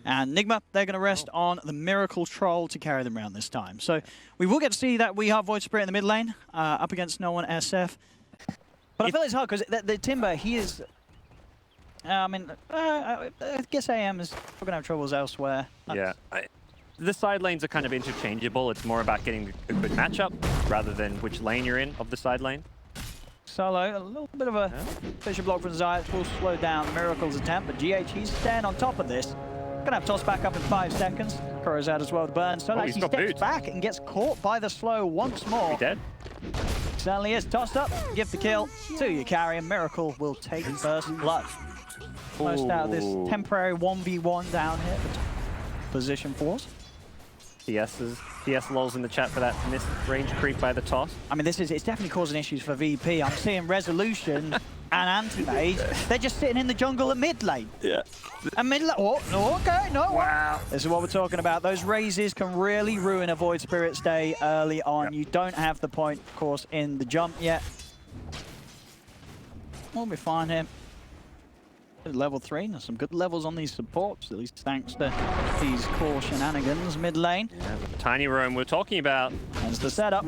And Nigma, they're going to rest on the Miracle Troll to carry them around this time. So we will get to see that we have Void Spirit in the mid lane up against no one SF. But I feel it's hard because the Timber, he is... I guess AM is going to have troubles elsewhere. Yeah. The side lanes are kind of interchangeable. It's more about getting a good matchup rather than which lane you're in of the side lane. Solo, a little bit of a Fisher block from Zayat will slow down Miracle's attempt, but GH, he's staying on top of this. Gonna have toss back up in 5 seconds. Kuro's out as well to burn. Solo actually steps back and gets caught by the slow once more. He dead? Certainly is. Tossed up, give the kill to your carry, and Miracle will take first blood. Most out of this temporary 1v1 down here. Position force. PS lulls in the chat for that missed range creep by the toss. I mean, it's definitely causing issues for VP. I'm seeing Resolution and Anti-Mage. They're just sitting in the jungle at mid lane. Yeah. And mid lane. Oh, okay, no. Wow. This is what we're talking about. Those raises can really ruin a Void Spirit stay early on. Yep. You don't have the point, of course, in the jump yet. We'll be fine here. Level 3, there's some good levels on these supports, at least thanks to these core shenanigans mid lane. Yeah, the tiny roam we're talking about. There's the setup.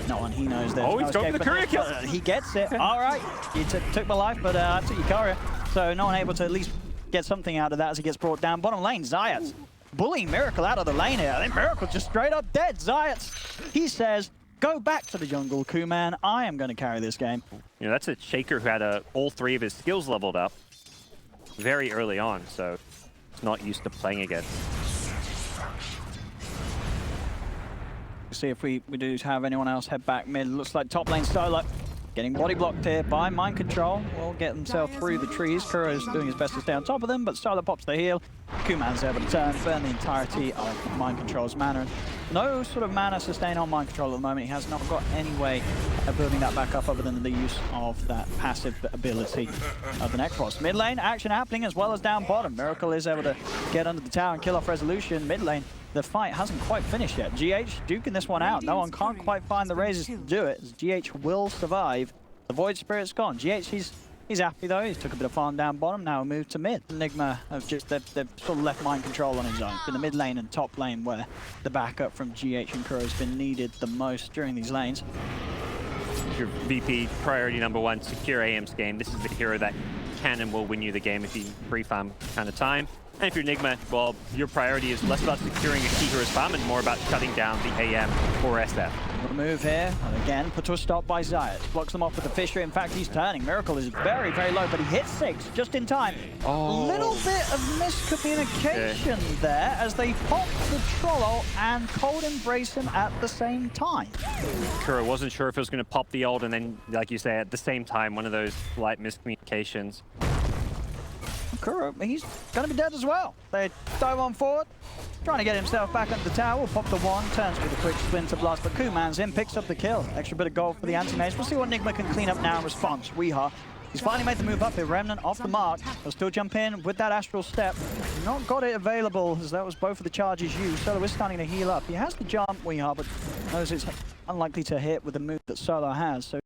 No one, he knows there's he's going for the courier kill. He gets it. All right, you took my life, but I took your courier. So no one able to at least get something out of that as he gets brought down. Bottom lane, Zayat bullying Miracle out of the lane here. I think Miracle just straight up dead. Zayat, he says, go back to the jungle, Kuman. I am going to carry this game. You know, that's a Shaker who had all 3 of his skills leveled up very early on, so it's not used to playing against. See if we do have anyone else head back mid. Looks like top lane Solo getting body blocked here by Mind Control. Will get himself through the trees. Kuro's doing his best to stay on top of them, but Solo pops the heal. Kuman's able to turn, burn the entirety of Mind Control's mana. No sort of mana sustain on Mind Control at the moment. He has not got any way of building that back up other than the use of that passive ability of the Necros. Mid lane, action happening as well as down bottom. Miracle is able to get under the tower and kill off Resolution. Mid lane, the fight hasn't quite finished yet. GH duking this one out. No one can't quite find the raises to do it, as GH will survive. The Void Spirit's gone. GH, he's happy though. He's took a bit of farm down bottom, now moved to mid. Nigma have they've sort of left Mind Control on his own. In the mid lane and top lane where the backup from GH and Kuro has been needed the most during these lanes. Your VP priority #1, secure AM's game. This is the hero that can and will win you the game if you free farm kind of time. And if you're Nigma, well, your priority is less about securing a key hero's farm and more about shutting down the AM or SF. Good move here, and again, put to a stop by Zayat. Blocks them off with the Fisher. In fact, he's turning. Miracle is very, very low, but he hits 6 just in time. Oh. Little bit of miscommunication there as they pop the Troll and Cold Embrace him at the same time. Kuro wasn't sure if it was going to pop the ult, and then, like you say, at the same time, one of those slight miscommunications. Kuro, he's going to be dead as well. They dive on forward, trying to get himself back under the tower. Pop the 1, turns with a quick Splinter Blast, but Kuman's in, picks up the kill. Extra bit of gold for the Anti-Mage. We'll see what Nigma can clean up now in response. Weeha, he's finally made the move up here. Remnant off the mark. He'll still jump in with that Astral Step. Not got it available, as that was both of the charges used. Solo is starting to heal up. He has the jump, Weeha, but knows it's unlikely to hit with the move that Solo has. So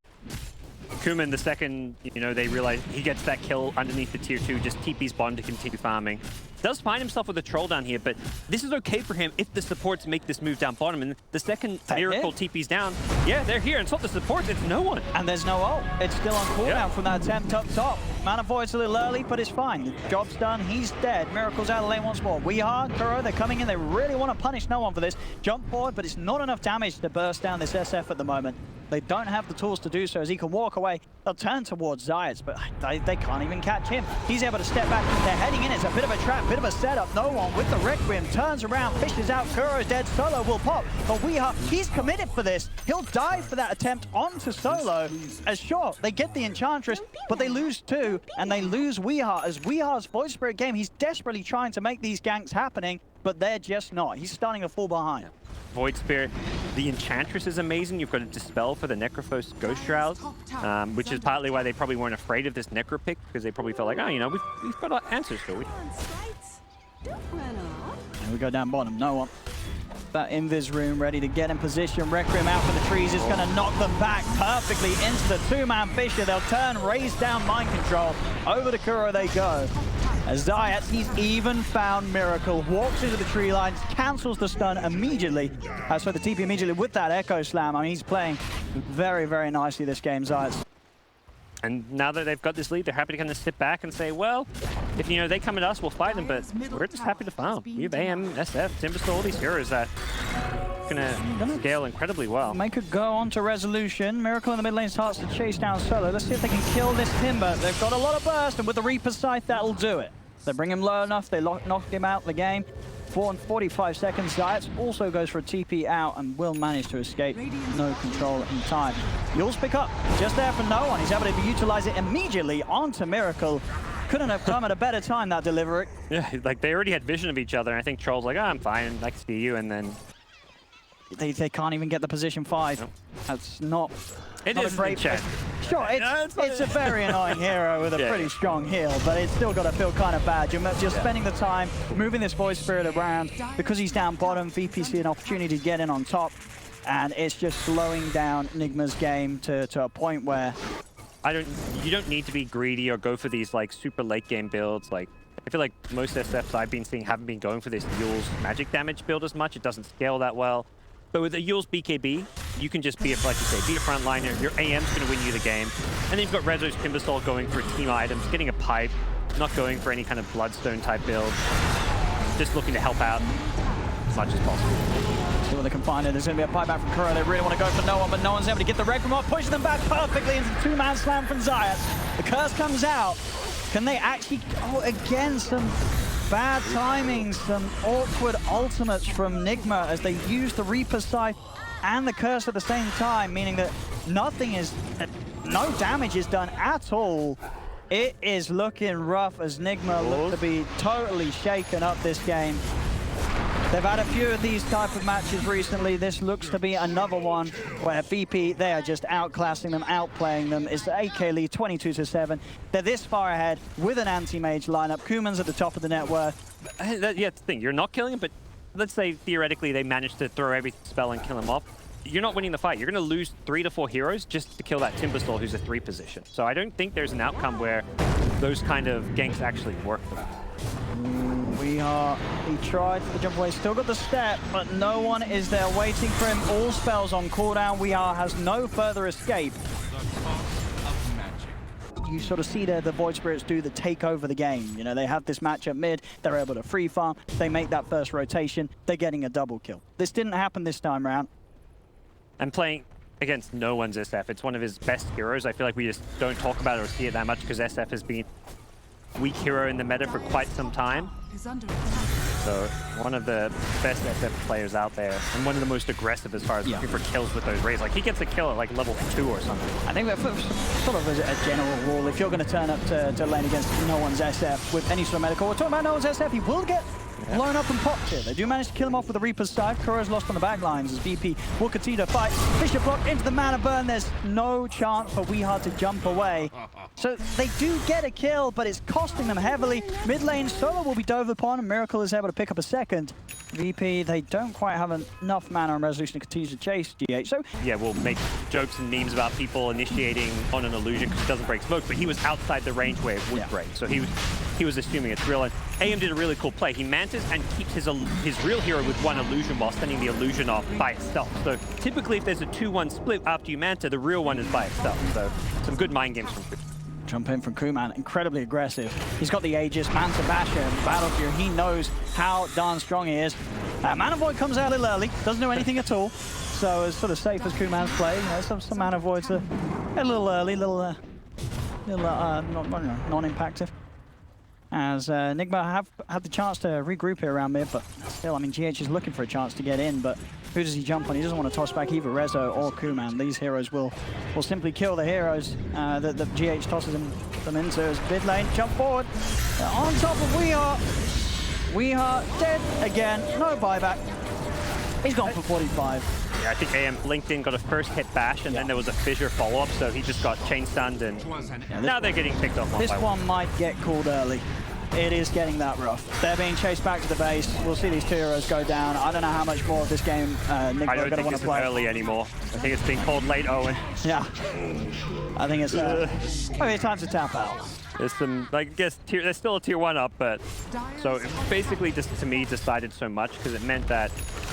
Kuman, the second, you know, they realize he gets that kill underneath the tier 2, just TP's bond to continue farming. Does find himself with a troll down here, but this is okay for him if the supports make this move down bottom. And the second Miracle TP's down, yeah, they're here. And it's not the supports, it's no one. And there's no ult. It's still on cooldown from that attempt up top. Mana Void's a little early, but it's fine. The job's done. He's dead. Miracle's out of lane once more. Weeha, Kuro, they're coming in. They really want to punish no one for this. Jump forward, but it's not enough damage to burst down this SF at the moment. They don't have the tools to do so, as he can walk away. They'll turn towards Zayat, but they can't even catch him. He's able to step back. They're heading in. It's a bit of a trap, bit of a setup. No one with the Requiem turns around, fishes out. Kuro's dead. Solo will pop, but Weeha, he's committed for this. He'll die for that attempt onto Solo. As sure, they get the Enchantress, but they lose 2, and they lose Weeha. As Weeha's Void Spirit game, he's desperately trying to make these ganks happening, but they're just not. He's starting to fall behind. Void Spirit, the Enchantress is amazing. You've got a Dispel for the Necrophos Ghost Shroud, which is partly why they probably weren't afraid of this Necro pick, because they probably felt like, oh, you know, we've got our answers to it. And we go down bottom, no one. That Invis room ready to get in position. Requiem out for the trees. It's going to knock them back perfectly into the 2-man Fisher. They'll turn, raise down Mind Control. Over to Kuro they go. As Zayat, he's even found Miracle, walks into the tree lines, cancels the stun immediately. So the TP immediately with that Echo Slam. I mean, he's playing very, very nicely this game, Zayat. And now that they've got this lead, they're happy to kind of sit back and say, well, if they come at us, we'll fight them, but we're just happy to farm. We have AM, SF, Timberstore, all these heroes that gonna scale incredibly well. Make a go on to Resolution. Miracle in the mid lane starts to chase down Solo. Let's see if they can kill this Timber. They've got a lot of burst, and with the Reaper's Scythe, that'll do it. They bring him low enough, they knock him out of the game. 4 and 45 seconds. Zayat also goes for a TP out and will manage to escape. No control in time. Yules pick up, just there for no one. He's able to utilize it immediately onto Miracle. Couldn't have come at a better time, that delivery. Yeah, like they already had vision of each other, and I think Troll's like, oh, I'm fine, I can see you, and then... They can't even get the position 5. Nope. That's not... It is a great check. Sure, it's a very annoying hero with a pretty strong heal, but it's still got to feel kind of bad. You're spending the time moving this Void Spirit around because he's down bottom. VP see an opportunity to get in on top, and it's just slowing down Nigma's game to a point where you don't need to be greedy or go for these like super late game builds. Like I feel like most SFs I've been seeing haven't been going for this Yules magic damage build as much. It doesn't scale that well. But with a Yules BKB, you can just be a, like you say, be a frontliner. Your AM's going to win you the game. And then you've got Rezo's Timberstore going for team items, getting a pipe, not going for any kind of Bloodstone type build. Just looking to help out as much as possible. See what they can find. There's going to be a pipe back from Kuro. They really want to go for no one, but no one's able to get the wreck from off, pushing them back perfectly into the two-man slam from Zayat. The curse comes out. Can they actually... Oh, again, some bad timing, some awkward ultimates from Nigma as they use the Reaper's Scythe and the curse at the same time, meaning that no damage is done at all. It is looking rough as Nigma look to be totally shaken up this game. They've had a few of these type of matches recently. This looks to be another one where VP, they are just outclassing them, outplaying them. It's the AK lead 22-7. They're this far ahead with an anti-mage lineup. Kuman's at the top of the net worth. Yeah, that's the thing. You're not killing him, but let's say theoretically they managed to throw every spell and kill him off. You're not winning the fight. You're going to lose 3 to 4 heroes just to kill that Timberstore who's a 3 position. So I don't think there's an outcome where those kind of ganks actually work for them. He tried for the jump away, still got the step, but no one is there waiting for him. All spells on cooldown. has no further escape. You sort of see the Void Spirits do the take over the game. You know, they have this match at mid, they're able to free farm, they make that first rotation, they're getting a double kill. This didn't happen this time around. And playing against no one's SF, it's one of his best heroes. I feel like we just don't talk about it or see it that much because SF has been weak hero in the meta for quite some time. So one of the best SF players out there, and one of the most aggressive as far as looking for kills with those raids. Like he gets a kill at like level 2 or something. I think that's sort of a general rule. If you're going to turn up to lane against no one's SF with any sort of medical, we're talking about no one's SF, he will get blown up and popped here. They do manage to kill him off with the Reaper's Scythe. Kuro's lost on the back lines as VP will continue to fight. Fisher block into the mana burn. There's no chance for Weehard to jump away. So they do get a kill, but it's costing them heavily. Mid lane, Solo will be dove upon, and Miracle is able to pick up a second. VP, they don't quite have enough mana and resolution to continue to chase GH. So yeah, we'll make jokes and memes about people initiating on an illusion because it doesn't break smoke, but he was outside the range where it would break. So he was assuming it's real. And AM did a really cool play. He mantas and keeps his real hero with one illusion while sending the illusion off by itself. So typically if there's a 2-1 split after you manta, the real one is by itself. So some good mind games from Kuman. Jump in from Kuman, incredibly aggressive. He's got the Aegis, Manta Basher, Battle Fury. He knows how darn strong he is. Mana Void comes out a little early, doesn't do anything at all. So as sort of safe as Kuman's play, you know, some Mana Voids are a little early, non-impactive. As Nigma have had the chance to regroup here around mid, but still, I mean, GH is looking for a chance to get in, but who does he jump on? He doesn't want to toss back either Rezo or Kuman. These heroes will simply kill the heroes that GH tosses them into as mid lane. Jump forward. On top of Weehart dead again. No buyback. He's gone for 45. Yeah, I think AM blinked in, got a first hit bash, and then there was a fissure follow-up, so he just got chain stunned, and now they're getting picked off one This by one might get called early. it is getting that rough. They're being chased back to the base. We'll see these two heroes go down. I don't know how much more of this game Nigma are going to want to play. Early anymore. I think it's being called late, Owen. Yeah. I think it's maybe time to tap out. There's some, I guess, there's still a tier 1 up, but so it basically just to me decided so much because it meant that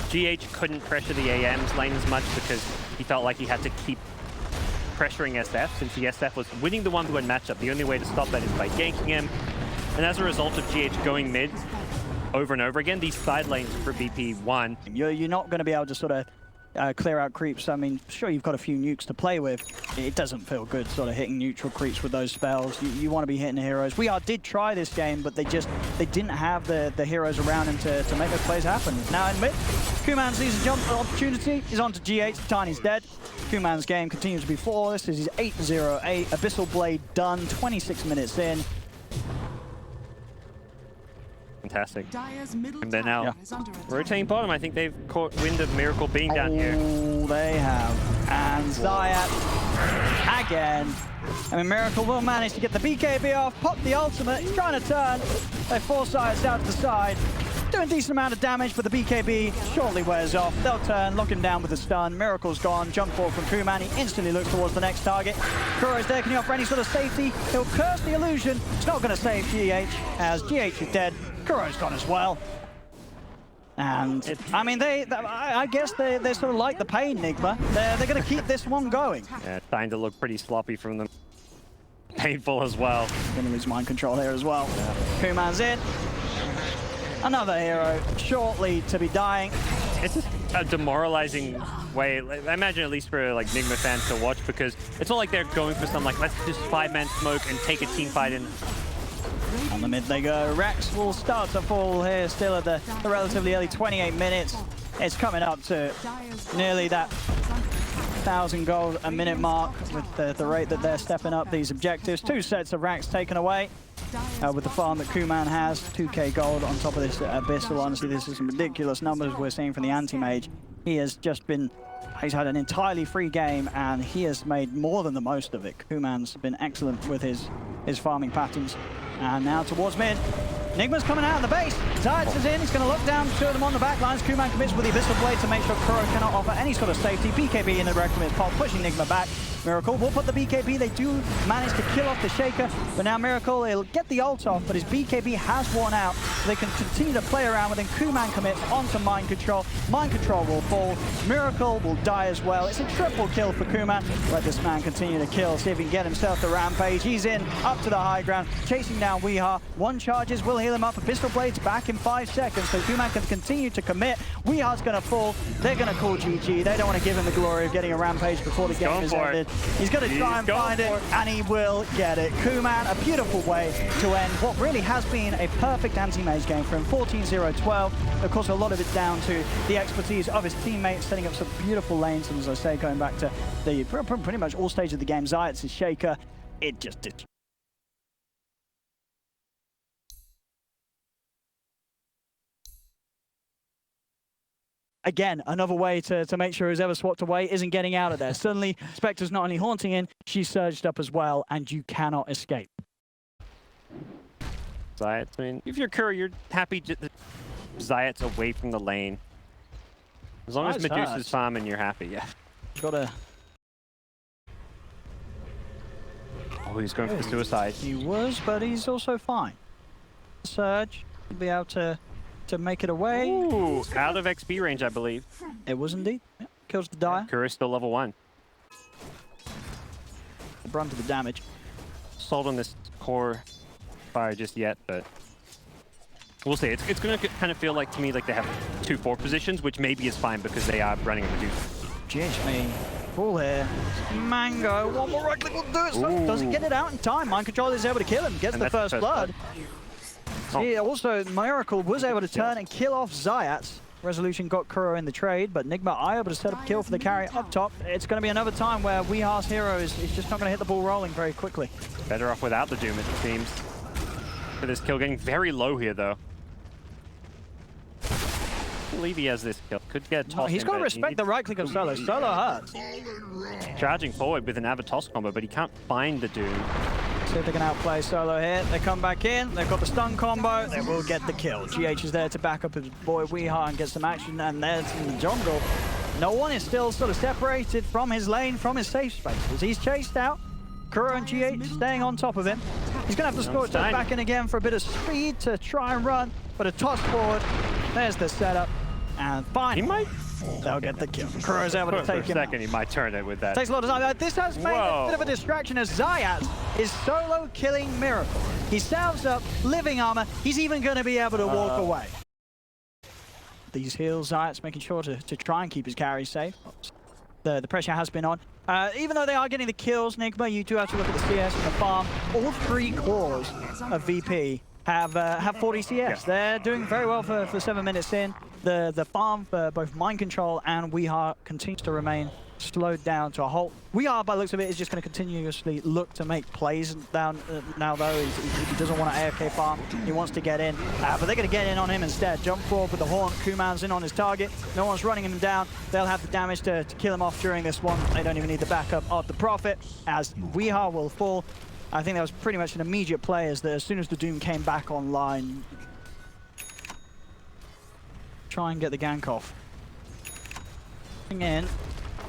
GH couldn't pressure the AM's lane as much because he felt like he had to keep pressuring SF since the SF was winning the 1v1 matchup. The only way to stop that is by ganking him. And as a result of GH going mid over and over again, these side lanes for BP won. You're not going to be able to sort of clear out creeps. I mean, sure, you've got a few nukes to play with. It doesn't feel good sort of hitting neutral creeps with those spells. You want to be hitting the heroes. We did try this game, but they didn't have the heroes around him to make those plays happen. Now in mid, Kuman sees a jump opportunity. He's on to GH. Tiny's dead. Kuman's game continues to be flawless. This is his 8-0-8. Abyssal Blade done, 26 minutes in. Fantastic. And they're now rotating bottom. I think they've caught wind of Miracle being down here. Oh, they have. And Zayat again. I mean, Miracle will manage to get the BKB off, pop the ultimate. He's trying to turn. They force Zayat out to the side. Doing a decent amount of damage, but the BKB shortly wears off. They'll turn, lock him down with the stun. Miracle's gone. Jump forward from Kuman. He instantly looks towards the next target. Kuro's there. Can he offer any sort of safety? He'll curse the illusion. It's not going to save GH, as GH is dead. Kuro's gone as well. And, I mean, I guess they sort of like the pain, Nigma. They're going to keep this one going. Yeah, it's starting to look pretty sloppy from them. Painful as well. Going to lose mind control here as well. Yeah. Kuman's in. Another hero shortly to be dying. It's just a demoralizing way, I imagine, at least for like Nigma fans to watch, because it's not like they're going for some like, let's just 5-man smoke and take a team fight in. On the mid they go. Rex will start to fall here still at the relatively early 28 minutes. It's coming up to nearly that 1,000 gold a minute mark with the rate that they're stepping up these objectives. 2 sets of racks taken away with the farm that Kuman has. 2k gold on top of this Abyssal. Honestly, this is some ridiculous numbers we're seeing from the Anti-Mage. He has just been, he's had an entirely free game and he has made more than the most of it. Kuman's been excellent with his farming patterns. And now towards mid. Nigma's coming out of the base. Zayat is in. He's going to look down 2 of them on the back lines. Kuman commits with the Abyssal Blade to make sure Kuro cannot offer any sort of safety. BKB in the direct commit pop, pushing Nigma back. Miracle will put the BKB. They do manage to kill off the Shaker, but now Miracle, he'll get the ult off, but his BKB has worn out. So they can continue to play around with him. Kuman commits onto Mind Control. Mind Control will fall. Miracle will die as well. It's a triple kill for Kuman. Let this man continue to kill, see if he can get himself the rampage. He's in, up to the high ground, chasing down Weeha. 1 charges will heal him up. Abyssal Blade's back in 5 seconds, so Kuman can continue to commit. Weeha's going to fall. They're going to call GG. They don't want to give him the glory of getting a rampage before the game is ended. He's going to try and find it, and he will get it. Kuman, a beautiful way to end what really has been a perfect Anti-Mage game for him. 14-0-12. Of course, a lot of it down to the expertise of his teammates, setting up some beautiful lanes, and as I say, going back to the pretty much all stages of the game. Zayat's his Shaker. It just did. Again, another way to make sure who's ever swapped away isn't getting out of there. Suddenly, Spectre's not only haunting in, she's surged up as well, and you cannot escape. Zayat, I mean, if you're Curry, you're happy Zayat's away from the lane. As long as Medusa's farming, you're happy, yeah. Gotta... Oh, he's going for the suicide. He was, but he's also fine. Surge, he'll be able to make it away. Ooh, out of XP range, I believe. It was indeed. Yeah, kills the Dire. Kuro's still level 1. The brunt of the damage. Sold on this core fire just yet, but we'll see. It's going to kind of feel like to me like they have 2 forward positions, which maybe is fine because they are running a Medusa. GH may fall here. Mango, one more right click will do it. So doesn't get it out in time. Mind Control is able to kill him. Gets the first blood. Yeah, also, Miracle was able to turn and kill off Zayat. Resolution got Kuro in the trade, but Nigma are able to set up a kill for the carry up top. It's going to be another time where Weeha's hero is just not going to hit the ball rolling very quickly. Better off without the Doom, it seems. For this kill getting very low here, though. I believe he has this kill. Could get tossed. He's got to respect the right click of Solo. Solo hurts. Charging forward with an Avatos combo, but he can't find the Doom. See if they can outplay Solo here. They come back in. They've got the stun combo. They will get the kill. GH is there to back up his boy Weeha and get some action. And there's in the jungle. No one is still sort of separated from his lane, from his safe spaces. He's chased out. Kuro and GH staying on top of him. He's going to have to scorch that back in again for a bit of speed to try and run. But a toss forward. There's the setup. And finally, they'll get the kill. Kuro's able to take him out. He might turn it with that. Takes a lot of time. This has made a bit of a distraction as Zayat is solo killing Miracle. He salves up living armor. He's even going to be able to walk away. These heals, Zayat's making sure to try and keep his carry safe. The pressure has been on. Even though they are getting the kills, Nigma, you do have to look at the CS and the farm. All 3 cores of VP have 40 CS. Yeah. They're doing very well for 7 minutes in. The farm for both Mind Control and Weeha continues to remain slowed down to a halt. Weeha, by the looks of it, is just going to continuously look to make plays down now, though. He doesn't want to AFK farm. He wants to get in. But they're going to get in on him instead. Jump forward with the Haunt. Kuman's in on his target. No one's running him down. They'll have the damage to kill him off during this one. They don't even need the backup of the Prophet, as Weeha will fall. I think that was pretty much an immediate play as soon as the Doom came back online. Try and get the gank off. In.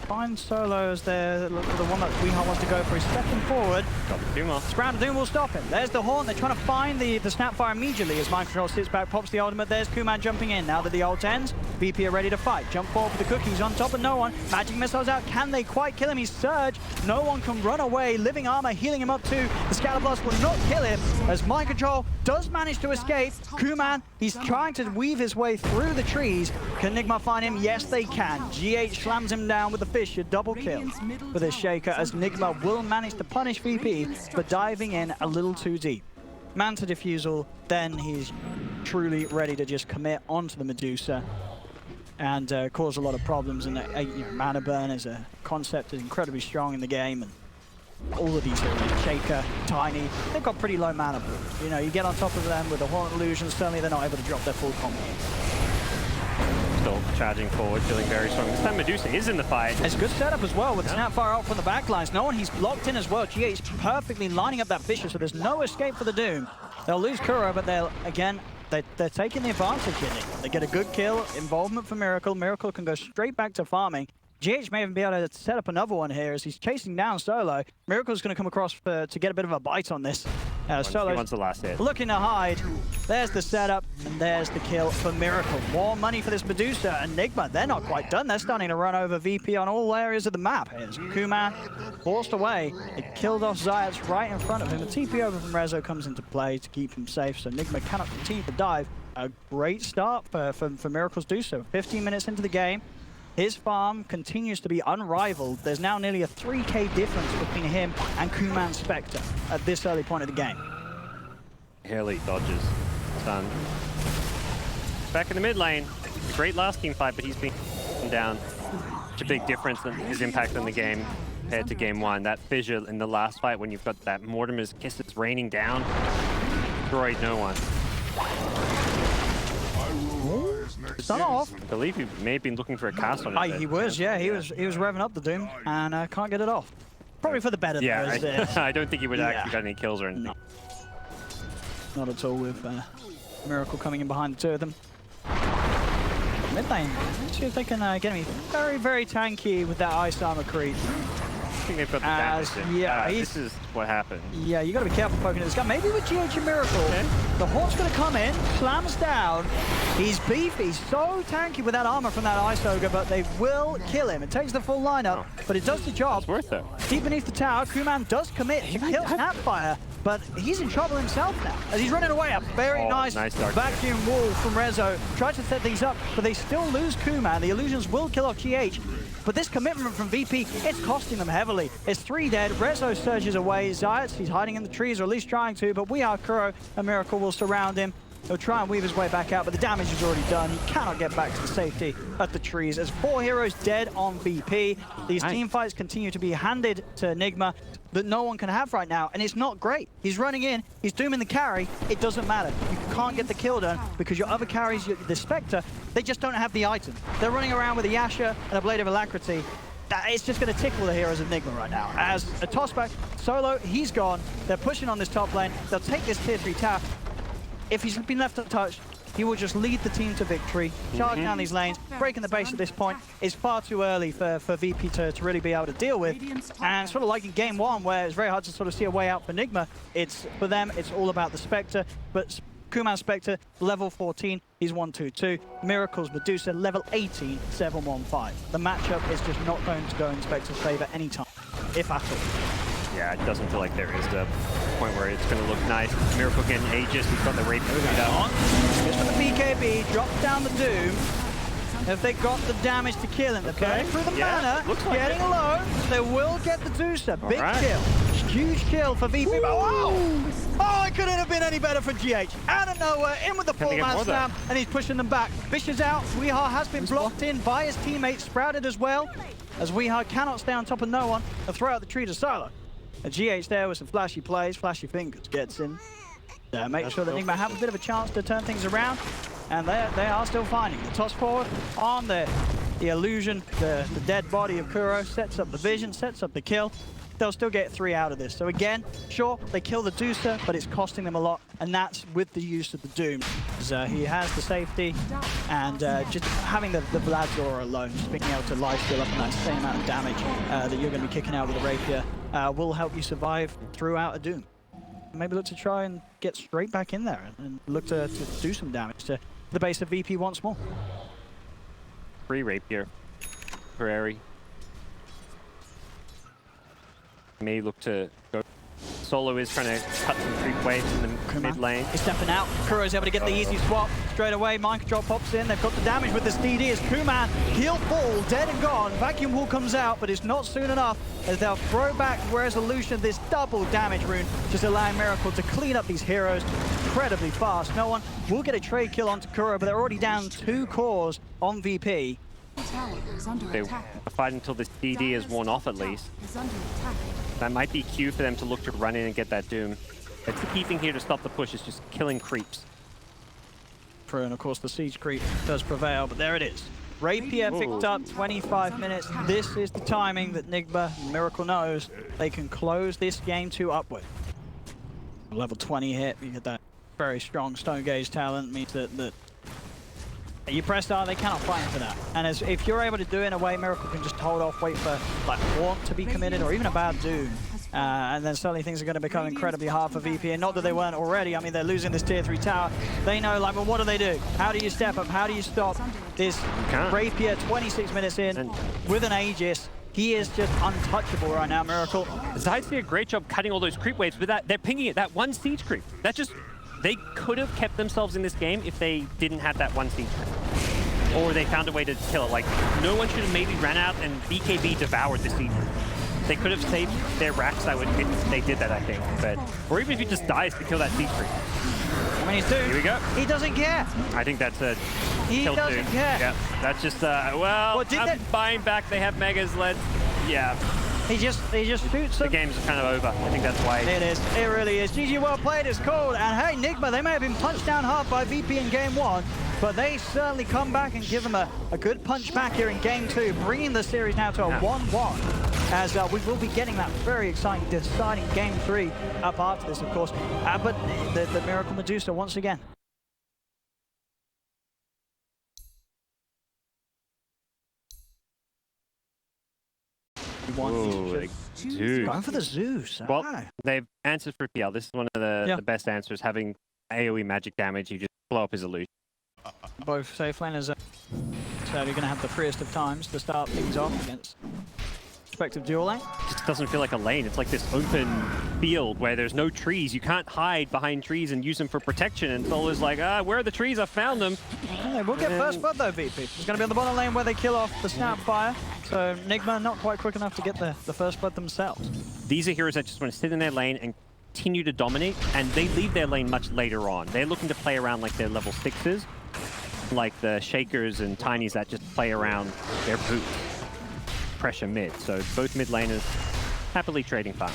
Find Solo as the one that Weeha wants to go for. He's stepping forward. Got the Doom off. Scram Doom will stop him. There's the Haunt. They're trying to find the Snapfire immediately as Mind Control sits back, pops the ultimate. There's Kuman jumping in. Now that the ult ends, VP are ready to fight. Jump forward with the cookies on top of no one. Magic missiles out. Can they quite kill him? He's surged. No one can run away. Living armor healing him up too. The Scatter Blast will not kill him as Mind Control does manage to escape. Kuman, he's trying to weave his way through the trees. Can Nigma find him? Yes, they can. GH slams him down with the fish. A double kill with his Shaker as Nigma will manage to punish VP for diving in a little too deep. Manta Diffusal, then he's truly ready to just commit onto the Medusa and cause a lot of problems. And mana burn is a concept that's incredibly strong in the game, and all of these heroes, Shaker, Tiny, they've got pretty low mana pool. You know, you get on top of them with the Haunt Illusion, certainly they're not able to drop their full combo. Still charging forward, feeling very strong. This time Medusa is in the fight. It's a good setup as well with Snapfire out from the backlines. No one, he's blocked in as well. GH perfectly lining up that Fisher, so there's no escape for the Doom. They'll lose Kuro, but they're taking the advantage in it. They get a good kill, involvement for Miracle. Miracle can go straight back to farming. GH may even be able to set up another one here as he's chasing down Solo. Miracle's going to come across to get a bit of a bite on this. Solo's the last hit. Looking to hide. There's the setup, and there's the kill for Miracle. More money for this Medusa. Enigma, they're not quite done. They're starting to run over VP on all areas of the map. Here's Kuman, forced away. It killed off Zayats right in front of him. The TP over from Rezo comes into play to keep him safe, so Enigma cannot continue to dive. A great start for Miracle's do so. 15 minutes into the game. His farm continues to be unrivaled. There's now nearly a 3k difference between him and Kuman Spectre at this early point of the game. Haley dodges. Stun. Back in the mid lane. Great last team fight, but he's been down. Such a big difference in his impact on the game compared to game 1. That fissure in the last fight when you've got that Mortimer's Kisses raining down. Destroyed no one. Stun off. I believe he may have been looking for a cast on it. He was, yeah. He was revving up the Doom and can't get it off. Probably for the better. Yeah, I don't think he would actually got any kills or anything. No. Not at all with Miracle coming in behind the two of them. Mid lane. Let's see if they can get me very, very tanky with that Ice Armor creep. I think they've got the damage. Yeah, this is what happened. Yeah, you got to be careful poking at this guy. Maybe with GH and Miracle. Okay. The Haunt's going to come in, slams down. He's beefy, so tanky with that armor from that Ice Ogre, but they will kill him. It takes the full lineup, but it does the job. It's worth it. Deep beneath the tower, Kuman does commit to kill Snapfire, but he's in trouble himself now as he's running away. A very nice vacuum wall from Rezo. Tries to set things up, but they still lose Kuman. The illusions will kill off GH. But this commitment from VP, it's costing them heavily. It's 3 dead. Rezo surges away. Zayats, he's hiding in the trees, or at least trying to, but Kuro and Miracle will surround him. He'll try and weave his way back out, but the damage is already done. He cannot get back to the safety of the trees. As 4 heroes dead on VP, these team fights continue to be handed to Nigma that no one can have right now, and it's not great. He's running in, he's dooming the carry, it doesn't matter. You can't get the kill done because your other carries, the Spectre, they just don't have the item. They're running around with a Yasha and a Blade of Alacrity. it's just going to tickle the heroes of Nigma right now. As a tossback, Solo, he's gone. They're pushing on this top lane. They'll take this tier 3 tower. If he's been left untouched, he will just lead the team to victory, charge down these lanes, breaking the base at this point. It's far too early for VP to really be able to deal with. And sort of like in game 1, where it's very hard to sort of see a way out for Nigma, for them, it's all about the Spectre. But Kuman Spectre, level 14, he's 1-2-2. Miracles Medusa, level 18, 7-1-5. The matchup is just not going to go in Spectre's favor anytime, if at all. Yeah, it doesn't feel like there is a point where it's going to look nice. Miracle getting Aegis, he's got the Rapier on. Just for the BKB, drops down the Doom. If they got the damage to kill him, they're burning through the mana, getting low, they will get the Medusa. Big kill. Huge kill for VP. Oh, it couldn't have been any better for GH. Out of nowhere, in with the full-man slam, and he's pushing them back. Bish is out. Weehar has been blocked in by his teammate, Sprouted as well, as Weehar cannot stay on top of no one and throw out the tree to Solo. A GH there with some flashy plays, flashy fingers gets in. Make sure that Nigma have a bit of a chance to turn things around, and they are still finding the toss forward on the illusion, the dead body of Kuro, sets up the vision, sets up the kill. They'll still get 3 out of this. So again, sure, they kill the Medusa, but it's costing them a lot, and that's with the use of the Doom. He has the safety, and just having the Vlador alone, just being able to lifesteal up on that same amount of damage that you're going to be kicking out with a Rapier, will help you survive throughout a Doom. Maybe look to try and get straight back in there and look to do some damage to the base of VP once more. Free Rapier for Airy. May look to go. Solo is trying to cut some creep waves in the mid lane. He's stepping out. Kuro's able to get the easy swap straight away. Mind control pops in. They've got the damage with this DD as Kuman. He'll fall, dead and gone. Vacuum wall comes out, but it's not soon enough as they'll throw back Resolution, this double damage rune, just allowing Miracle to clean up these heroes incredibly fast. No one will get a trade kill onto Kuro, but they're already down 2 cores on VP. They fight until this DD is worn off at least. That might be cue for them to look to run in and get that Doom. It's the key thing here to stop the push is just killing creeps. And of course the siege creep does prevail, but there it is. Rapier picked up 25 minutes. This is the timing that Nigma and Miracle knows they can close this game 2 up with. Level 20 hit, you get that very strong Stone Gauge talent, means that you press R, they cannot fight into that. And if you're able to do it in a way, Miracle can just hold off, wait for like Want to be committed or even a bad Doom. And then suddenly things are going to become incredibly hard for VP. And not that they weren't already. I mean, they're losing this tier 3 tower. They know, like, well, what do? How do you step up? How do you stop this Rapier 26 minutes in with an Aegis? He is just untouchable right now, Miracle. Zai's did a great job cutting all those creep waves, but they're pinging it. That one siege creep. That just... They could have kept themselves in this game if they didn't have that one siege creep. Or they found a way to kill it. Like, no one should have maybe ran out and BKB devoured the siege creep. They could have saved their racks if they did that, I think. But or even if he just dies to kill that siege creep. I mean, he's doing. Here we go. He doesn't care. I think that's a He doesn't care. Yeah, that's just, well, I'm buying back. They have Megas. Yeah. He just shoots them. The game's kind of over. I think that's why. It is. It really is. GG, well played is called. And hey, Nigma, they may have been punched down hard by VP in game 1, but they certainly come back and give them a good punch back here in game 2, bringing the series now to a 1-1. As we will be getting that very exciting, deciding game 3 up after this, of course. But the Miracle Medusa once again. Ooh, Going for the Zeus. Well, they've answered for PL. This is one of the best answers. Having AoE magic damage, you just blow up his illusion. Both safe laners are so you're going to have the freest of times to start things off against respective dual lane. It just doesn't feel like a lane. It's like this open field where there's no trees. You can't hide behind trees and use them for protection. And Solo's like, where are the trees? I found them. They will get first blood though, VP. It's going to be on the bottom lane where they kill off the Snapfire. So Nigma not quite quick enough to get the first blood themselves. These are heroes that just want to sit in their lane and continue to dominate, and they leave their lane much later on. They're looking to play around like their level 6s, like the Shakers and Tinies that just play around their boots. Pressure mid, so both mid laners happily trading farm.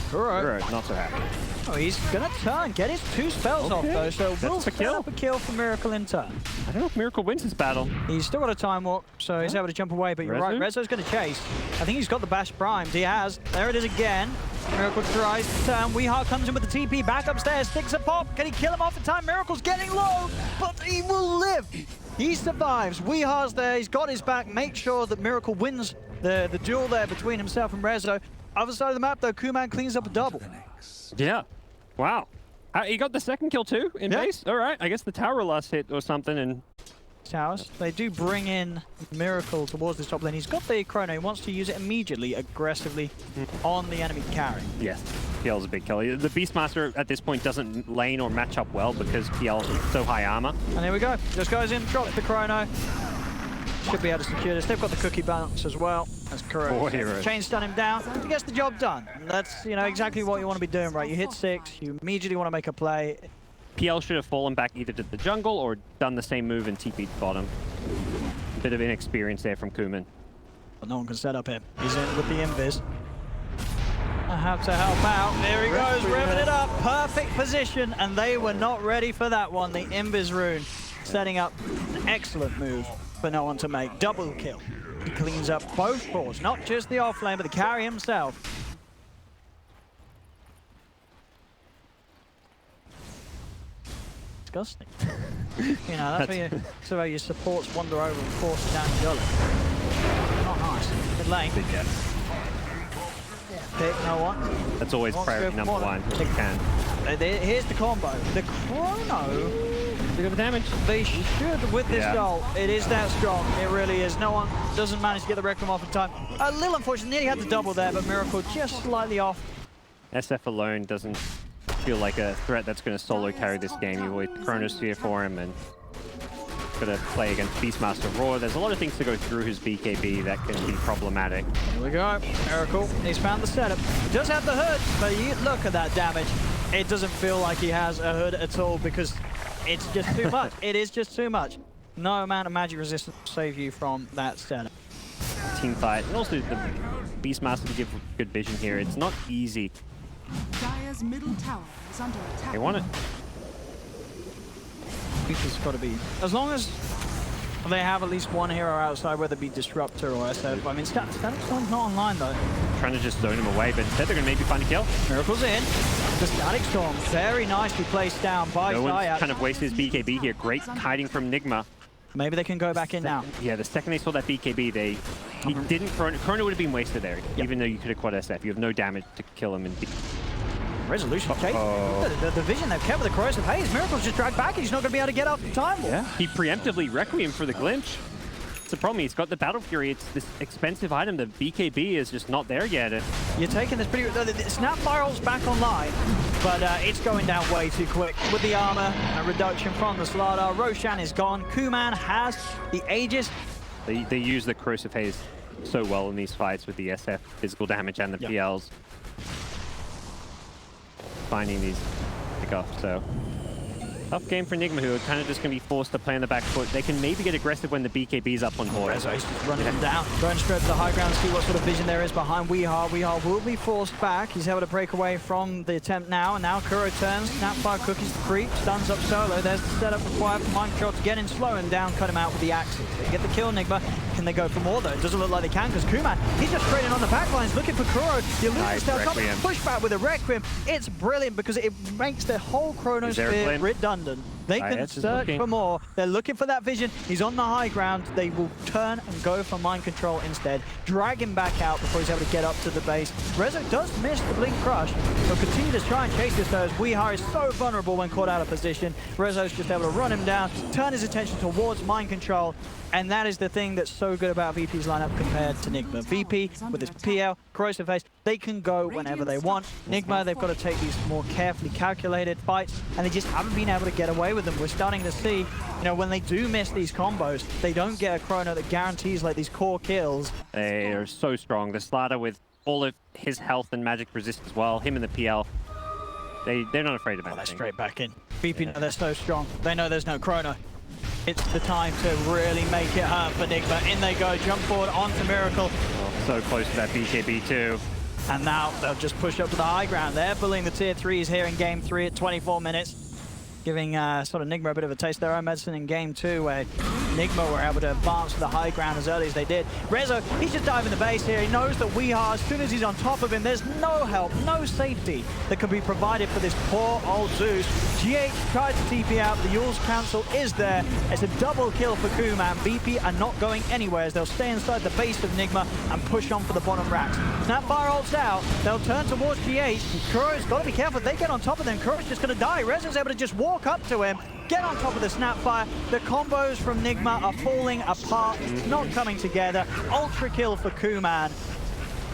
Kuro not so happy. Oh, he's gonna turn, get his 2 spells off though, so we'll set up a kill for Miracle in turn. I don't know if Miracle wins this battle. He's still got a time walk, so he's able to jump away, but you're right, Rezo's gonna chase. I think he's got the Bash primed, he has. There it is again. Miracle tries to turn, Weehar comes in with the TP, back upstairs, sticks a pop. Can he kill him off in time? Miracle's getting low, but he will live. He survives, Weehar's there, he's got his back, make sure that Miracle wins the duel there between himself and Rezo. Other side of the map though, Kuman cleans up a double. Yeah. Wow. He got the second kill too in base? All right, I guess the tower last hit or something and... Towers. They do bring in Miracle towards this top lane. He's got the Chrono. He wants to use it immediately, aggressively on the enemy carry. Yes, PL's a big kill. The Beastmaster at this point doesn't lane or match up well because PL is so high armor. And there we go. Just goes in, drops the Chrono. Should be able to secure this. They've got the cookie balance as well. That's correct. Chain stun him down. He gets the job done. That's exactly what you want to be doing, right? You hit 6, you immediately want to make a play. PL should have fallen back either to the jungle or done the same move and TP'd bottom. A bit of inexperience there from Kuman. But no one can set up him. He's in with the invis. I have to help out. There he goes, revving it up. Perfect position, and they were not ready for that one. The invis rune setting up an excellent move for no one to make. Double kill. He cleans up both cores, not just the offlane, but the carry himself. Disgusting. That's where your supports wander over and force down the gully. Not nice. Mid lane. Big get. Pick, no one. That's always priority number 1. If you can. Here's the combo. The Chrono. Look at the damage. They should with this ult. It is that strong. It really is. No one doesn't manage to get the Requiem off in time. A little unfortunate. Nearly had the double there, but Miracle just slightly off. SF alone doesn't feel like a threat that's going to solo carry this game. You always Chronosphere for him and got to play against Beastmaster Roar. There's a lot of things to go through his BKB that can be problematic. Here we go. Miracle. He's found the setup. He does have the hood, but you look at that damage. It doesn't feel like he has a hood at all because it's just too much. It is just too much. No amount of magic resistance will save you from that setup. Team fight. And also the Beastmaster to give good vision here. It's not easy. Dire's middle tower is under attack. They want it. It's got to be, as long as they have at least one hero outside, whether it be Disruptor or SF. I mean, Static Storm's not online though. Trying to just zone him away, but instead they're going to maybe find a kill. Miracle's in. The Static Storm very nicely placed down by No one's Zayat. kind of wasted his BKB here. Great hiding from Nigma. Maybe they can go back in now. Yeah, the second they saw that BKB, he didn't. Chrono would have been wasted there, even though you could have quad SF. You have no damage to kill him. Resolution chase. The vision they've kept with the corrosive haze. Miracle's just dragged back and he's not going to be able to get up in time. Yeah. He preemptively Requiem for the Glinch. It's the problem. He's got the Battle Fury. It's this expensive item. The BKB is just not there yet. You're taking this pretty... The Snapfire ult's back online, but it's going down way too quick. With the armor and reduction from the Slardar, Roshan is gone. Kuman has the Aegis. They use the corrosive haze so well in these fights with the SF physical damage and the PLs. Finding these pickoffs, so tough game for Nigma, who are kind of just going to be forced to play on the back foot. They can maybe get aggressive when the BKB's up on board. Rezo's running him down, going straight to the high ground to see what sort of vision there is behind Weehar. Weehar will be forced back. He's able to break away from the attempt now, and now Kuro turns, Snapfire cookies the creep, stuns up Solo. There's the setup required for Mind Control to get in, slow him down, cut him out with the axes. They get the kill, Nigma. Can they go for more though? It doesn't look like they can because Kuman, he's just straight in on the back lines looking for Kuro. You lose the stealth, push back with a Requiem. It's brilliant because it makes the whole Chronosphere redundant. They can search for more. They're looking for that vision. He's on the high ground. They will turn and go for Mind Control instead. Drag him back out before he's able to get up to the base. Rezo does miss the Blink Crush. He'll continue to try and chase this though as Weehar is so vulnerable when caught out of position. Rezo's just able to run him down, turn his attention towards Mind Control. And that is the thing that's so good about VP's lineup compared to Nigma. VP, with his PL, corrosive haze, they can go whenever they want. Nigma, they've got to take these more carefully calculated fights, and they just haven't been able to get away with them. We're starting to see, when they do miss these combos, they don't get a Chrono that guarantees like these core kills. They are so strong. The Slardar with all of his health and magic resist as well, him and the PL, they're not afraid of anything. They're straight back in. VP, they're so strong. They know there's no Chrono. It's the time to really make it hurt for Nigma. In they go, jump forward onto Miracle. Oh, so close to that BKB too. And now they'll just push up to the high ground. They're bullying the tier 3s here in game 3 at 24 minutes. Giving sort of Nigma a bit of a taste of their own medicine in game 2, where Nigma were able to advance to the high ground as early as they did. Rezo, he's just diving the base here. He knows that we are, as soon as he's on top of him, there's no help, no safety that can be provided for this poor old Zeus. GH tried to TP out, the Yule's Council is there. It's a double kill for Kuman. VP are not going anywhere as they'll stay inside the base of Nigma and push on for the bottom racks. Snapfire ults out, they'll turn towards GH. Kuro's got to be careful, if they get on top of them, Kuro's just going to die. Rezo's able to just walk up to him, get on top of the Snapfire. The combos from Nigma are falling apart, not coming together. Ultra kill for Kuman.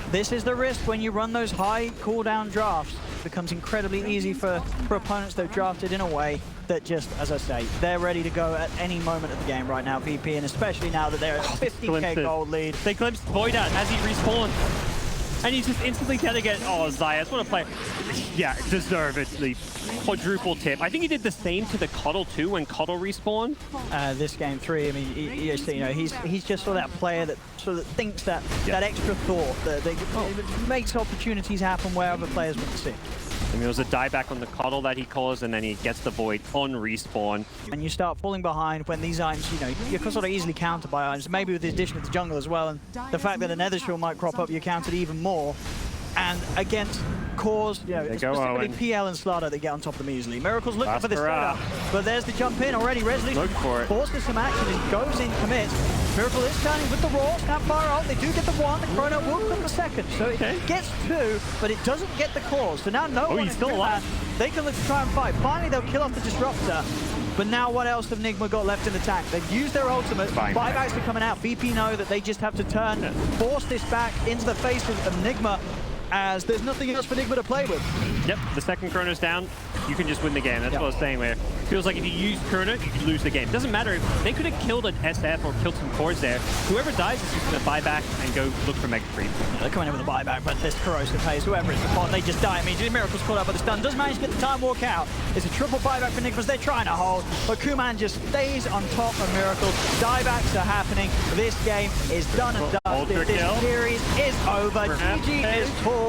This is the risk when you run those high cooldown drafts. It becomes incredibly easy for opponents that are drafted in a way that just, as I say, they're ready to go at any moment of the game right now, VP, and especially now that they're at 50k gold lead. They glimpsed Void out as he respawned. And he's just instantly dead again. Oh, Zayas, what a play. Yeah, deservedly. Quadruple tip. I think he did the same to the Coddle too when Coddle respawned. This game 3, I mean, you know, he's just sort of that player that sort of thinks that extra thought that makes opportunities happen where other players wouldn't see. I mean, it was a dieback on the Coddle that he caused, and then he gets the Void on respawn. And you start falling behind when these items, you know, you're sort of easily countered by items. Maybe with the addition of the jungle as well, and the fact that a Nether Shield might crop up, you're countered even more. And against cores, you know, specifically PL and Slaughter, they get on top of them easily. Miracle's looking for this setup, but there's the jump in already. Resolution forces some action and goes in, commits. Miracle is turning with the raw, Snapfire ult. They do get the one, the Chrono will cook the second. So it gets 2, but it doesn't get the claws. So now no one is still alive. They can look to try and fight. Finally, they'll kill off the Disruptor. But now what else have Nigma got left in the tank? They've used their ultimate. Buybacks are coming out. VP know that they just have to turn, force this back into the face of Nigma, as there's nothing else for Nigma to play with. Yep, the second Chrono's down, you can just win the game. That's what I was saying, where it feels like if you use Chrono, you can lose the game. Doesn't matter, if they could have killed an SF or killed some cores there. Whoever dies is just going to buy back and go look for Mega Creep. They're coming in with a buyback, but this corrosive haze, whoever is the bot, they just die immediately. Miracle's caught up by the stun, does manage to get the time walk out. It's a triple buyback for Nigma, they're trying to hold, but Kuman just stays on top of Miracle. Diebacks are happening. This game is done and dusted. This series is over. GG is pulled.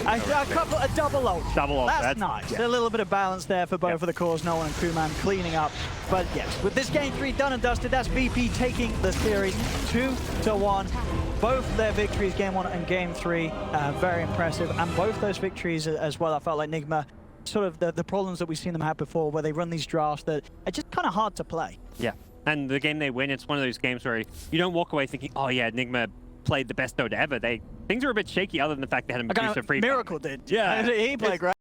A double ult. That's nice. A little bit of balance there for both of the cores. Nolan and Kuman cleaning up. But yes, with this game 3 done and dusted, that's VP taking the series 2-1. Both their victories, game 1 and game 3, very impressive. And both those victories as well, I felt like Nigma, sort of the problems that we've seen them have before, where they run these drafts that are just kind of hard to play. Yeah, and the game they win, it's one of those games where you don't walk away thinking, oh yeah, Nigma played the best Dota ever. Things are a bit shaky other than the fact they had a Medusa free. Miracle did. Yeah. He played great.